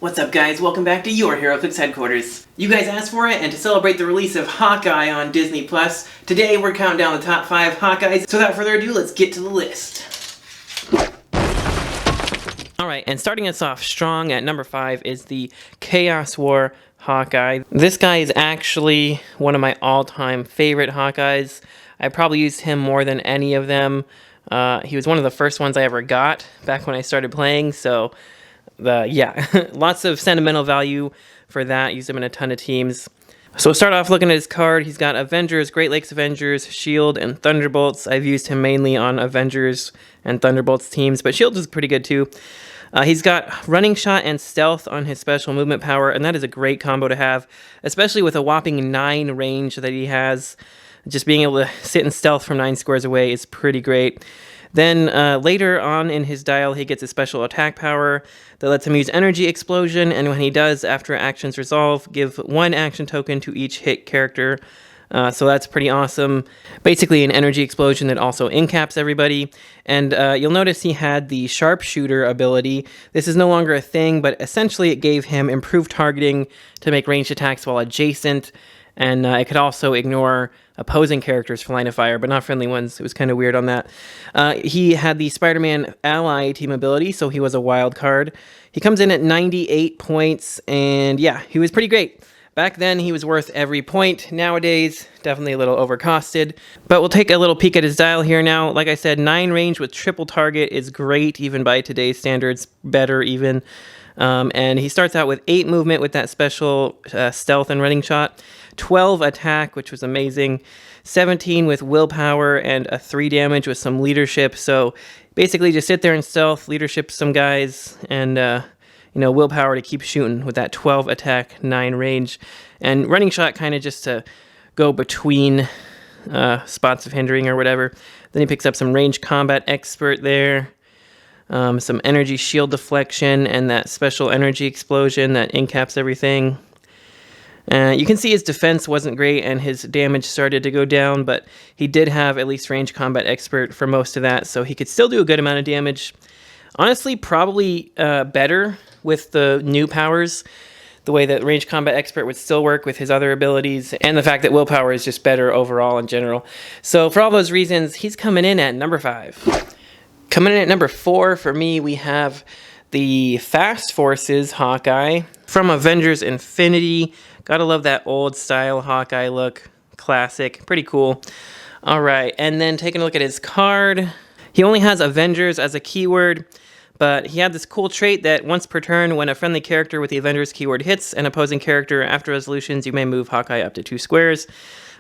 What's up guys, welcome back to your Heroclix headquarters. You guys asked for it, and to celebrate the release of Hawkeye on Disney+, today we're counting down the top 5 Hawkeyes. So without further ado, let's get to the list. Alright, and starting us off strong at number 5 is the Chaos War Hawkeye. This guy is actually one of my all-time favorite Hawkeyes. I probably used him more than any of them. He was one of the first ones I ever got back when I started playing, so yeah, lots of sentimental value for that. Used him in a ton of teams. So we'll start off looking at his card. He's got Avengers, Great Lakes Avengers, Shield, and Thunderbolts. I've used him mainly on Avengers and Thunderbolts teams, but Shield is pretty good too. He's got Running Shot and Stealth on his special movement power, and that is a great combo to have, especially with a whopping 9 range that he has. Just being able to sit in stealth from 9 squares away is pretty great. Then later on in his dial, he gets a special attack power that lets him use Energy Explosion, and when he does, after actions resolve, give 1 action token to each hit character. So that's pretty awesome. Basically an Energy Explosion that also incaps everybody. And you'll notice he had the Sharpshooter ability. This is no longer a thing, but essentially it gave him improved targeting to make ranged attacks while adjacent. And it could also ignore opposing characters for line of fire, but not friendly ones. It was kind of weird on that. He had the Spider-Man ally team ability, so he was a wild card. He comes in at 98 points, and yeah, he was pretty great. Back then, he was worth every point. Nowadays, definitely a little overcosted. But we'll take a little peek at his dial here now. Like I said, 9 range with triple target is great, even by today's standards, better even. And he starts out with 8 movement with that special stealth and running shot, 12 attack, which was amazing, 17 with willpower, and a 3 damage with some leadership. So basically just sit there and stealth, leadership some guys, and willpower to keep shooting with that 12 attack, 9 range. And running shot kind of just to go between spots of hindering or whatever. Then he picks up some range combat expert there. Some energy shield deflection, and that special energy explosion that incaps everything. You can see his defense wasn't great and his damage started to go down, but he did have at least range combat expert for most of that, so he could still do a good amount of damage. Honestly, probably better with the new powers, the way that range combat expert would still work with his other abilities, and the fact that willpower is just better overall in general. So for all those reasons, he's coming in at number 5. Coming in at number 4 for me, we have the Fast Forces Hawkeye from Avengers Infinity. Gotta love that old style Hawkeye look. Classic. Pretty cool. Alright, and then taking a look at his card. He only has Avengers as a keyword, but he had this cool trait that once per turn, when a friendly character with the Avengers keyword hits an opposing character after resolutions, you may move Hawkeye up to 2 squares.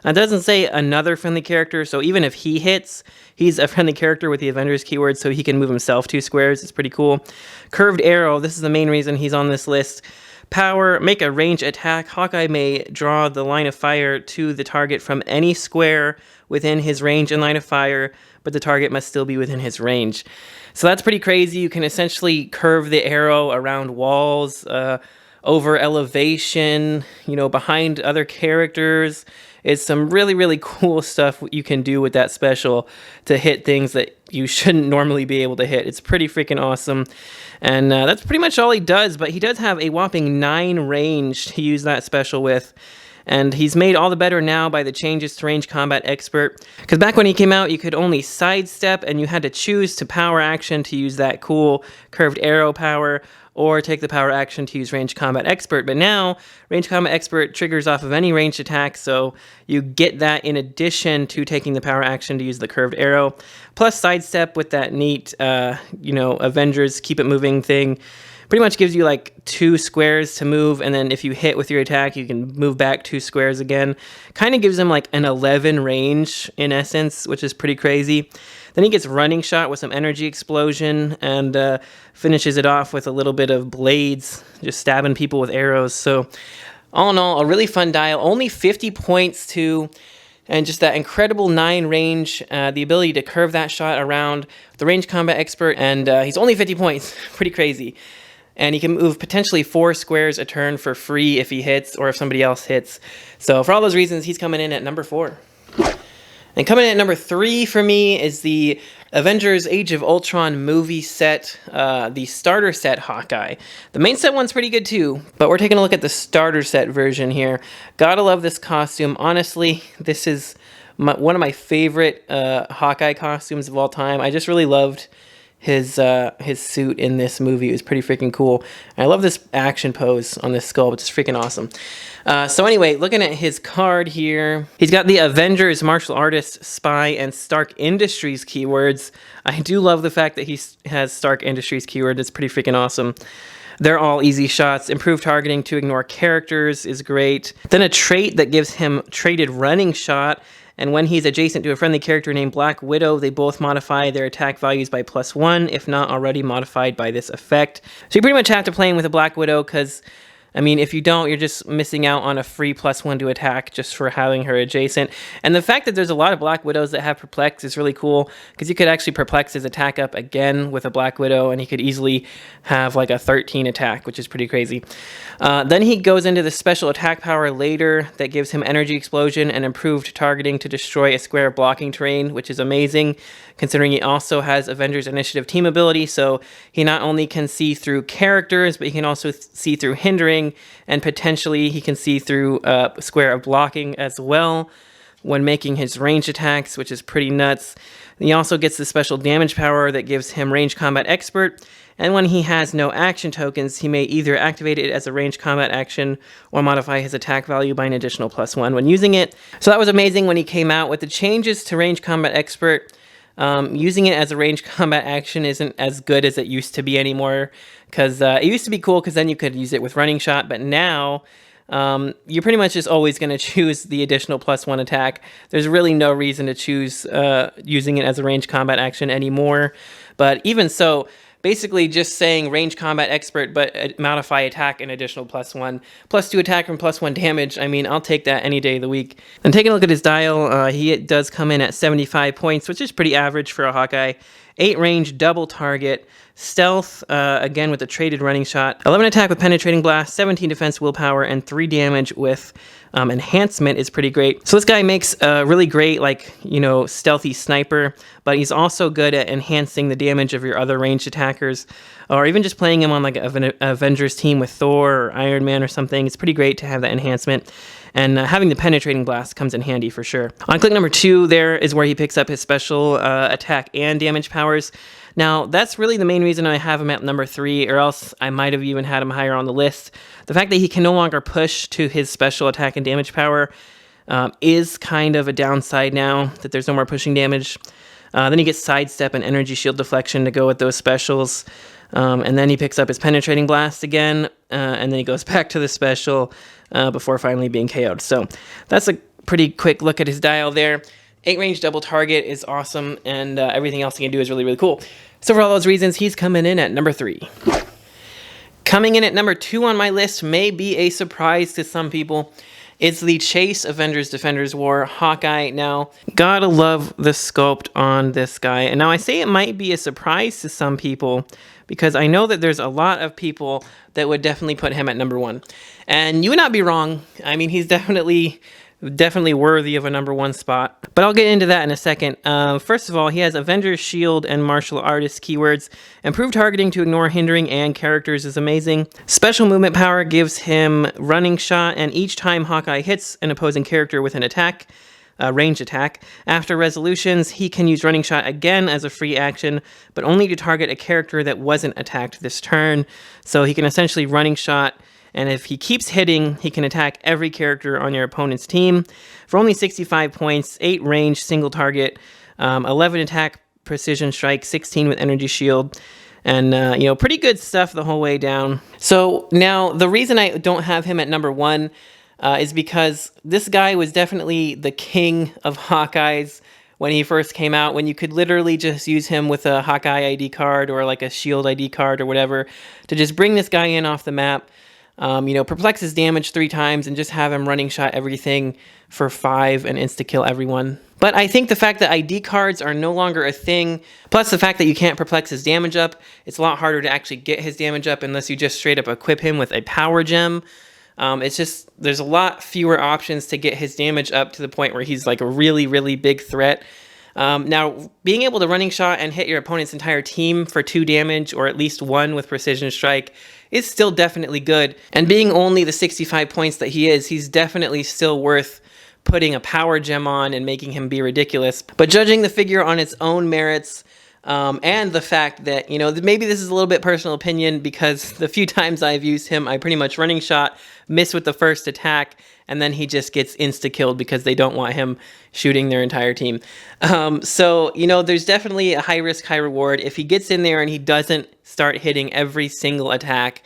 It doesn't say another friendly character, so even if he hits, he's a friendly character with the Avengers keyword, so he can move himself 2 squares. It's pretty cool. Curved Arrow, this is the main reason he's on this list. Power, make a range attack. Hawkeye may draw the line of fire to the target from any square within his range and line of fire, but the target must still be within his range. So that's pretty crazy. You can essentially curve the arrow around walls, over elevation, behind other characters. It's some really, really cool stuff you can do with that special to hit things that you shouldn't normally be able to hit. It's pretty freaking awesome. And that's pretty much all he does, but he does have a whopping 9 range to use that special with. And he's made all the better now by the changes to range combat expert. Because back when he came out, you could only sidestep, and you had to choose to power action to use that cool curved arrow power, or take the power action to use range combat expert. But now, range combat expert triggers off of any ranged attack, so you get that in addition to taking the power action to use the curved arrow. Plus sidestep with that neat, Avengers keep it moving thing. Pretty much gives you like 2 squares to move, and then if you hit with your attack, you can move back 2 squares again. Kind of gives him like an 11 range in essence, which is pretty crazy. Then he gets running shot with some energy explosion, and finishes it off with a little bit of blades, just stabbing people with arrows. So all in all, a really fun dial. Only 50 points too, and just that incredible 9 range, the ability to curve that shot around the range combat expert, and he's only 50 points. Pretty crazy. And he can move potentially 4 squares a turn for free if he hits or if somebody else hits. So for all those reasons, he's coming in at number 4. And coming in at number 3 for me is the Avengers Age of Ultron movie set, the starter set Hawkeye. The main set one's pretty good too, but we're taking a look at the starter set version here. Gotta love this costume. Honestly, this is one of my favorite Hawkeye costumes of all time. I just really loved his suit in this movie. It was pretty freaking cool. I love this action pose on this skull. It's just freaking awesome. So anyway, looking at his card here, he's got the Avengers, Martial Artist, Spy, and Stark Industries keywords. I do love the fact that he has Stark Industries keyword. It's pretty freaking awesome. They're all easy shots. Improved targeting to ignore characters is great. Then a trait that gives him traded running shot. And when he's adjacent to a friendly character named Black Widow, they both modify their attack values by +1, if not already modified by this effect. So you pretty much have to play him with a Black Widow, because, I mean, if you don't, you're just missing out on a free +1 to attack just for having her adjacent. And the fact that there's a lot of Black Widows that have Perplex is really cool, because you could actually Perplex his attack up again with a Black Widow, and he could easily have like a 13 attack, which is pretty crazy. Then he goes into the special attack power later that gives him Energy Explosion and improved targeting to destroy a square of blocking terrain, which is amazing, considering he also has Avengers Initiative team ability, so he not only can see through characters, but he can also see through hindering, and potentially he can see through a square of blocking as well when making his ranged attacks, which is pretty nuts. He also gets the special damage power that gives him Range Combat Expert, and when he has no action tokens, he may either activate it as a ranged combat action or modify his attack value by an additional +1 when using it. So that was amazing when he came out. With the changes to Range Combat Expert, using it as a ranged combat action isn't as good as it used to be anymore, because it used to be cool because then you could use it with running shot, but now you're pretty much just always going to choose the additional +1 attack. There's really no reason to choose using it as a ranged combat action anymore. But even so, basically just saying range combat expert, but modify attack an additional +1, +2 attack and +1 damage. I mean, I'll take that any day of the week. And taking a look at his dial, he does come in at 75 points, which is pretty average for a Hawkeye. 8 range, double target, stealth, again with a traded running shot, 11 attack with penetrating blast, 17 defense willpower, and 3 damage with enhancement is pretty great. So this guy makes a really great, like, you know, stealthy sniper, but he's also good at enhancing the damage of your other ranged attackers, or even just playing him on like an Avengers team with Thor or Iron Man or something. It's pretty great to have that enhancement. And having the penetrating blast comes in handy for sure. On click number 2, there is where he picks up his special attack and damage powers. Now, that's really the main reason I have him at number 3, or else I might have even had him higher on the list. The fact that he can no longer push to his special attack and damage power is kind of a downside now, that there's no more pushing damage. Then he gets sidestep and energy shield deflection to go with those specials. And then he picks up his penetrating blast again, and then he goes back to the special before finally being KO'd. So that's a pretty quick look at his dial there. 8 range double target is awesome, and everything else he can do is really, really cool. So for all those reasons, he's coming in at number 3. Coming in at number 2 on my list may be a surprise to some people. It's the Chase Avengers Defenders War Hawkeye. Now, gotta love the sculpt on this guy. And now I say it might be a surprise to some people because I know that there's a lot of people that would definitely put him at number 1. And you would not be wrong. I mean, he's definitely worthy of a number 1 spot, but I'll get into that in a second. First of all, he has Avengers Shield and Martial Artist keywords. Improved targeting to ignore hindering and characters is amazing. Special movement power gives him running shot, and each time Hawkeye hits an opposing character with an attack, range attack, after resolutions, he can use running shot again as a free action, but only to target a character that wasn't attacked this turn. So he can essentially running shot, and if he keeps hitting, he can attack every character on your opponent's team. For only 65 points, 8 range, single target, 11 attack, precision strike, 16 with energy shield, and you know, pretty good stuff the whole way down. So now, the reason I don't have him at number 1 is because this guy was definitely the king of Hawkeyes when he first came out, when you could literally just use him with a Hawkeye ID card or like a Shield ID card or whatever to just bring this guy in off the map. You know, perplex his damage 3 times and just have him running shot everything for 5 and insta-kill everyone. But I think the fact that ID cards are no longer a thing, plus the fact that you can't perplex his damage up, it's a lot harder to actually get his damage up unless you just straight up equip him with a power gem. It's just, there's a lot fewer options to get his damage up to the point where he's like a really, really big threat. Now, being able to running shot and hit your opponent's entire team for 2 damage, or at least 1 with precision strike, is still definitely good. And being only the 65 points that he is, he's definitely still worth putting a power gem on and making him be ridiculous. But judging the figure on its own merits, and the fact that, maybe this is a little bit personal opinion, because the few times I've used him, I pretty much running shot, miss with the first attack, and then he just gets insta-killed because they don't want him shooting their entire team. So, there's definitely a high risk, high reward. If he gets in there and he doesn't start hitting every single attack,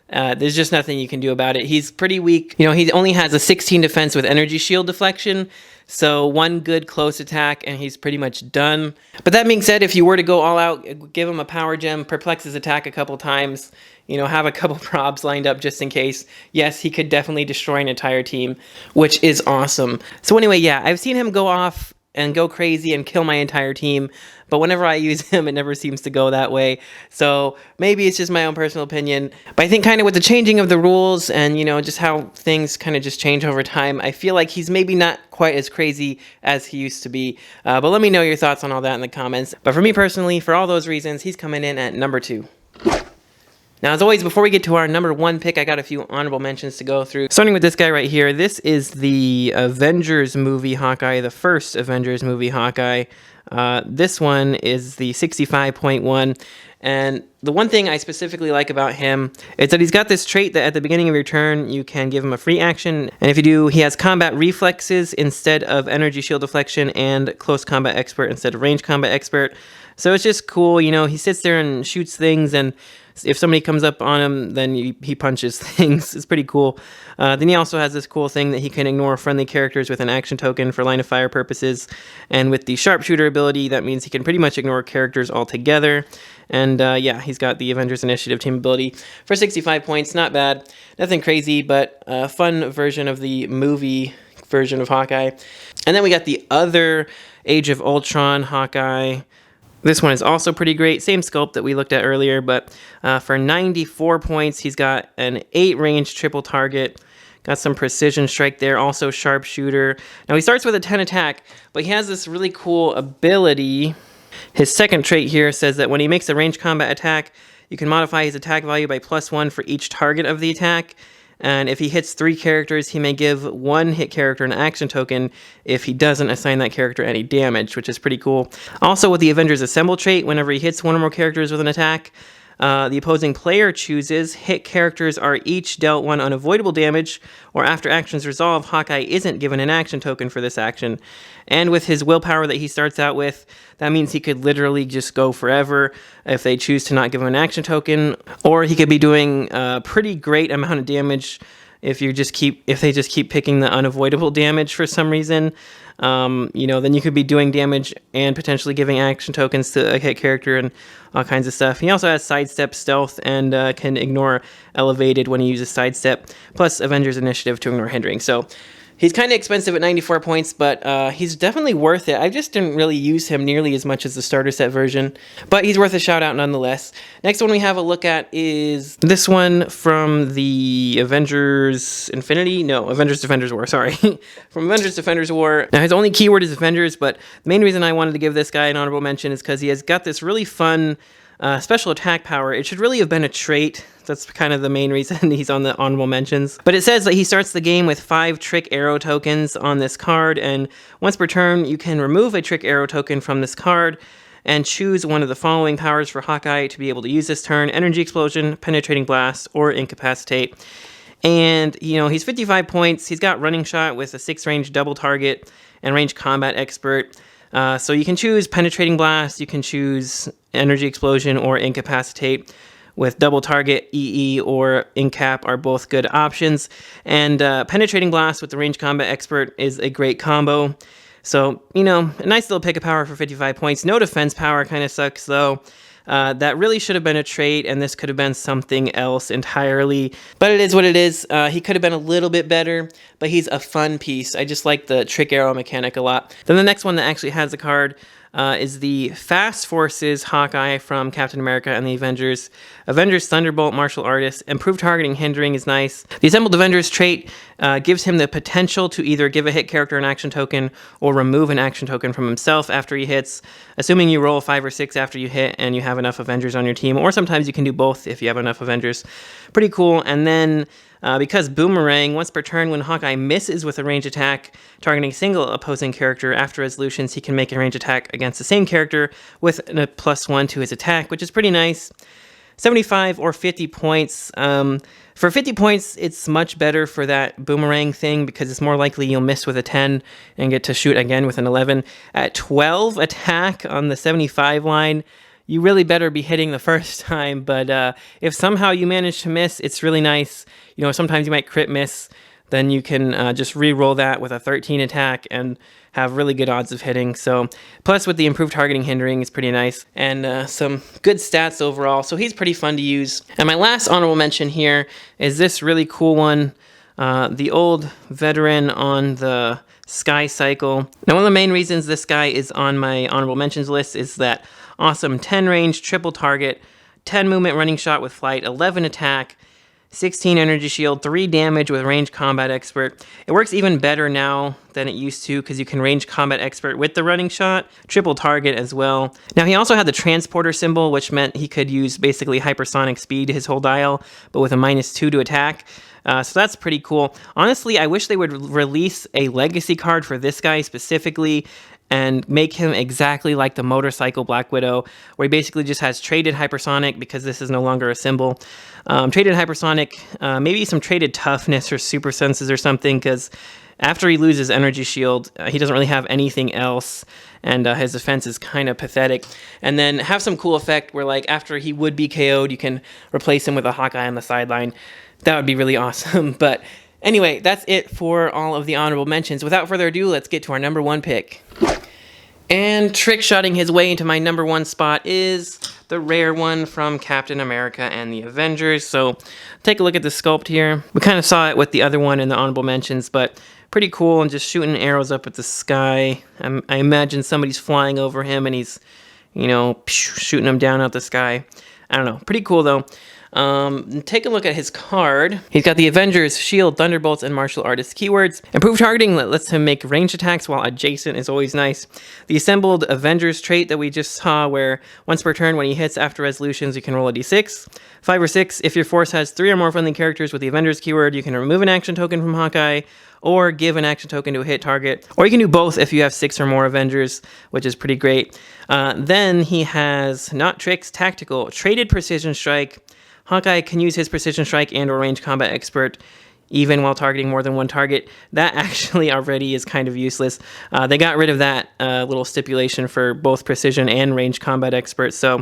there's just nothing you can do about it. He's pretty weak. He only has a 16 defense with energy shield deflection, so 1 good close attack and he's pretty much done. But that being said, if you were to go all out, give him a power gem, perplex his attack a couple times, have a couple probs lined up just in case, yes, he could definitely destroy an entire team, which is awesome. So anyway, yeah, I've seen him go off and go crazy and kill my entire team, but whenever I use him, it never seems to go that way. So maybe it's just my own personal opinion, but I think kind of with the changing of the rules and, just how things kind of just change over time, I feel like he's maybe not quite as crazy as he used to be. But let me know your thoughts on all that in the comments. But for me personally, for all those reasons, he's coming in at number 2. Now, as always, before we get to our number 1 pick, I got a few honorable mentions to go through. Starting with this guy right here. This is the Avengers movie Hawkeye, the first Avengers movie Hawkeye. This one is the 65.1. And the one thing I specifically like about him is that he's got this trait that at the beginning of your turn, you can give him a free action. And if you do, he has combat reflexes instead of energy shield deflection, and close combat expert instead of range combat expert. So it's just cool. He sits there and shoots things, and if somebody comes up on him, then he punches things. It's pretty cool. Then he also has this cool thing that he can ignore friendly characters with an action token for line of fire purposes. And with the sharpshooter ability, that means he can pretty much ignore characters altogether. And yeah, he's got the Avengers Initiative team ability for 65 points. Not bad. Nothing crazy, but a fun version of the movie version of Hawkeye. And then we got the other Age of Ultron Hawkeye. This one is also pretty great. Same sculpt that we looked at earlier, but for 94 points, he's got an 8 range triple target. Got some precision strike there, also sharpshooter. Now he starts with a 10 attack, but he has this really cool ability. His second trait here says that when he makes a ranged combat attack, you can modify his attack value by +1 for each target of the attack. And if he hits 3 characters, he may give 1 hit character an action token if he doesn't assign that character any damage, which is pretty cool. Also, with the Avengers Assemble trait, whenever he hits 1 or more characters with an attack, the opposing player chooses hit characters are each dealt 1 unavoidable damage, or after actions resolve, Hawkeye isn't given an action token for this action. And with his willpower that he starts out with, that means he could literally just go forever if they choose to not give him an action token, or he could be doing a pretty great amount of damage if they just keep picking the unavoidable damage for some reason. Then you could be doing damage and potentially giving action tokens to a hit character and all kinds of stuff. He also has sidestep, stealth, and can ignore elevated when he uses sidestep, plus Avengers Initiative to ignore hindering. So he's kind of expensive at 94 points, but he's definitely worth it. I just didn't really use him nearly as much as the starter set version, but he's worth a shout out nonetheless. Next one we have a look at is this one from the Avengers Defenders War, sorry. From Avengers Defenders War. Now his only keyword is Avengers, but the main reason I wanted to give this guy an honorable mention is because he has got this really fun special attack power. It should really have been a trait. That's kind of the main reason he's on the honorable mentions. But it says that he starts the game with 5 trick arrow tokens on this card, and once per turn, you can remove a trick arrow token from this card and choose one of the following powers for Hawkeye to be able to use this turn: Energy Explosion, Penetrating Blast, or Incapacitate. And, he's 55 points. He's got Running Shot with a 6 range double target and Range Combat Expert. So you can choose Penetrating Blast, you can choose Energy Explosion, or Incapacitate. With double target, EE, or Incap are both good options. And Penetrating Blast with the Range Combat Expert is a great combo. So, a nice little pick of power for 55 points. No defense power, kind of sucks though. That really should have been a trait, and this could have been something else entirely. But it is what it is. He could have been a little bit better, but he's a fun piece. I just like the trick arrow mechanic a lot. Then the next one that actually has a card is the Fast Forces Hawkeye from Captain America and the Avengers. Avengers Thunderbolt Martial Artist. Improved targeting hindering is nice. The Assembled Avengers trait gives him the potential to either give a hit character an action token or remove an action token from himself after he hits, assuming you roll 5 or 6 after you hit and you have enough Avengers on your team, or sometimes you can do both if you have enough Avengers. Pretty cool. And then because Boomerang, once per turn when Hawkeye misses with a range attack targeting a single opposing character after resolutions, he can make a range attack against the same character with a +1 to his attack, which is pretty nice. 75 or 50 points. For 50 points, it's much better for that Boomerang thing because it's more likely you'll miss with a 10 and get to shoot again with an 11. At 12 attack on the 75 line, you really better be hitting the first time, but if somehow you manage to miss, it's really nice. You know, sometimes you might crit miss, then you can just re-roll that with a 13 attack and have really good odds of hitting. So, plus with the improved targeting hindering, it's pretty nice, and some good stats overall, so he's pretty fun to use. And my last honorable mention here is this really cool one, the old veteran on the Sky Cycle. Now, one of the main reasons this guy is on my honorable mentions list is that awesome 10 range, triple target, 10 movement running shot with flight, 11 attack, 16 energy shield, 3 damage with range combat expert. It works even better now than it used to because you can range combat expert with the running shot, triple target as well. Now he also had the transporter symbol, which meant he could use basically hypersonic speed his whole dial, but with a -2 to attack. So that's pretty cool. Honestly, I wish they would release a legacy card for this guy specifically and make him exactly like the motorcycle Black Widow, where he basically just has traded hypersonic because this is no longer a symbol. Traded hypersonic, maybe some traded toughness or super senses or something, because after he loses energy shield, he doesn't really have anything else, and his defense is kind of pathetic. And then have some cool effect where, like, after he would be KO'd, you can replace him with a Hawkeye on the sideline. That would be really awesome. But anyway, that's it for all of the honorable mentions. Without further ado, let's get to our number 1 pick. And trick-shotting his way into my number 1 spot is the rare one from Captain America and the Avengers. So take a look at the sculpt here. We kind of saw it with the other one in the honorable mentions, but pretty cool, and just shooting arrows up at the sky. I imagine somebody's flying over him and he's, you know, shooting them down out the sky. I don't know. Pretty cool, though. Take a look at his card. He's got the Avengers, Shield, Thunderbolts, and Martial Artist keywords. Improved targeting that lets him make range attacks while adjacent is always nice. The Assembled Avengers trait that we just saw, where once per turn when he hits after resolutions, you can roll a d6. 5 or 6, if your force has 3 or more friendly characters with the Avengers keyword, you can remove an action token from Hawkeye, or give an action token to a hit target. Or you can do both if you have 6 or more Avengers, which is pretty great. Then he has Not Tricks, Tactical, Traded Precision Strike. Hawkeye can use his Precision Strike and or Range Combat Expert even while targeting more than one target. That actually already is kind of useless. They got rid of that little stipulation for both Precision and Range Combat Expert. So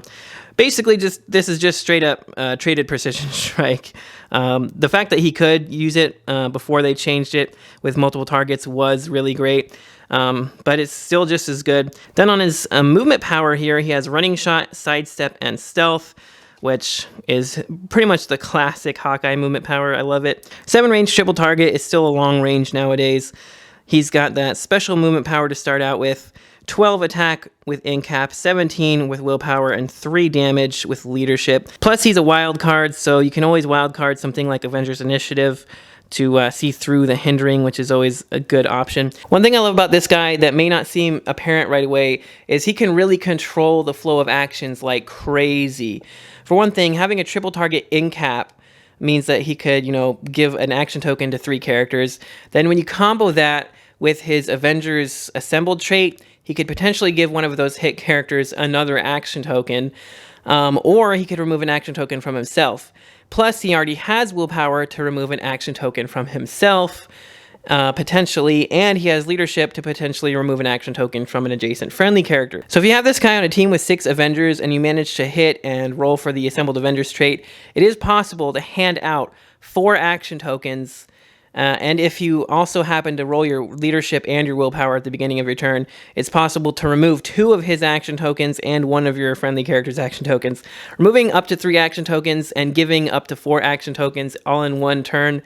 basically, this is just straight up traded Precision Strike. The fact that he could use it before they changed it with multiple targets was really great. But it's still just as good. Then on his movement power here, he has Running Shot, Sidestep, and Stealth, which is pretty much the classic Hawkeye movement power. I love it. 7 range triple target is still a long range nowadays. He's got that special movement power to start out with, 12 attack with incap, 17 with willpower, and 3 damage with leadership. Plus he's a wild card, so you can always wild card something like Avengers Initiative to see through the hindering, which is always a good option. One thing I love about this guy that may not seem apparent right away is he can really control the flow of actions like crazy. For one thing, having a triple target in cap means that he could, you know, give an action token to 3 characters. Then when you combo that with his Avengers Assembled trait, he could potentially give one of those hit characters another action token, or he could remove an action token from himself. Plus, he already has willpower to remove an action token from himself, potentially, and he has leadership to potentially remove an action token from an adjacent friendly character. So if you have this guy on a team with 6 Avengers and you manage to hit and roll for the Assembled Avengers trait, it is possible to hand out 4 action tokens. And if you also happen to roll your leadership and your willpower at the beginning of your turn, it's possible to remove 2 of his action tokens and 1 of your friendly character's action tokens. Removing up to 3 action tokens and giving up to 4 action tokens all in one turn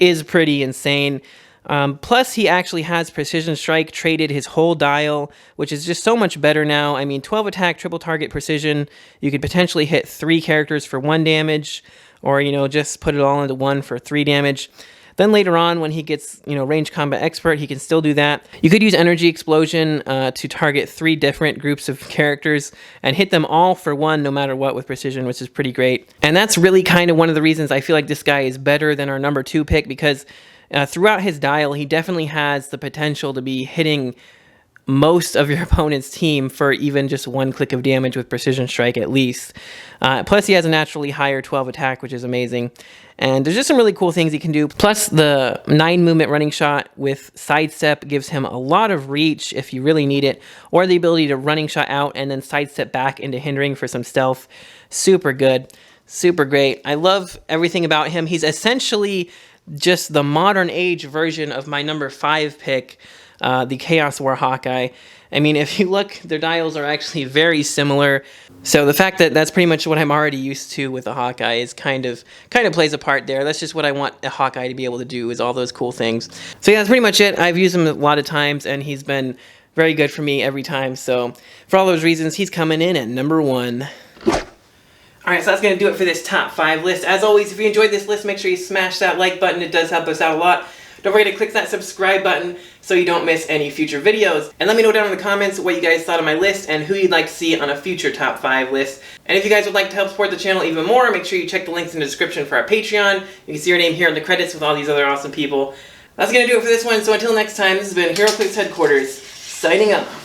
is pretty insane. Plus, he actually has Precision Strike traded his whole dial, which is just so much better now. I mean, 12 attack, triple target precision. You could potentially hit 3 characters for 1 damage, or, you know, just put it all into 1 for 3 damage. Then later on, when he gets, you know, range combat expert, he can still do that. You could use Energy Explosion to target 3 different groups of characters and hit them all for 1 no matter what with precision, which is pretty great. And that's really kind of one of the reasons I feel like this guy is better than our number 2 pick, because throughout his dial, he definitely has the potential to be hitting most of your opponent's team for even just 1 click of damage with Precision Strike at least. Plus, he has a naturally higher 12 attack, which is amazing. And there's just some really cool things he can do. Plus, the 9 movement running shot with sidestep gives him a lot of reach if you really need it, or the ability to running shot out and then sidestep back into hindering for some stealth. Super good. Super great. I love everything about him. He's essentially just the modern age version of my number 5 pick, the Chaos War Hawkeye. I mean, if you look, their dials are actually very similar. So the fact that that's pretty much what I'm already used to with a Hawkeye is kind of plays a part there. That's just what I want a Hawkeye to be able to do, is all those cool things. So yeah, that's pretty much it. I've used him a lot of times, and he's been very good for me every time. So for all those reasons, he's coming in at number 1. Alright, so that's going to do it for this top 5 list. As always, if you enjoyed this list, make sure you smash that like button. It does help us out a lot. Don't forget to click that subscribe button so you don't miss any future videos. And let me know down in the comments what you guys thought of my list and who you'd like to see on a future top 5 list. And if you guys would like to help support the channel even more, make sure you check the links in the description for our Patreon. You can see your name here in the credits with all these other awesome people. That's going to do it for this one. So until next time, this has been Heroclix Headquarters, signing off.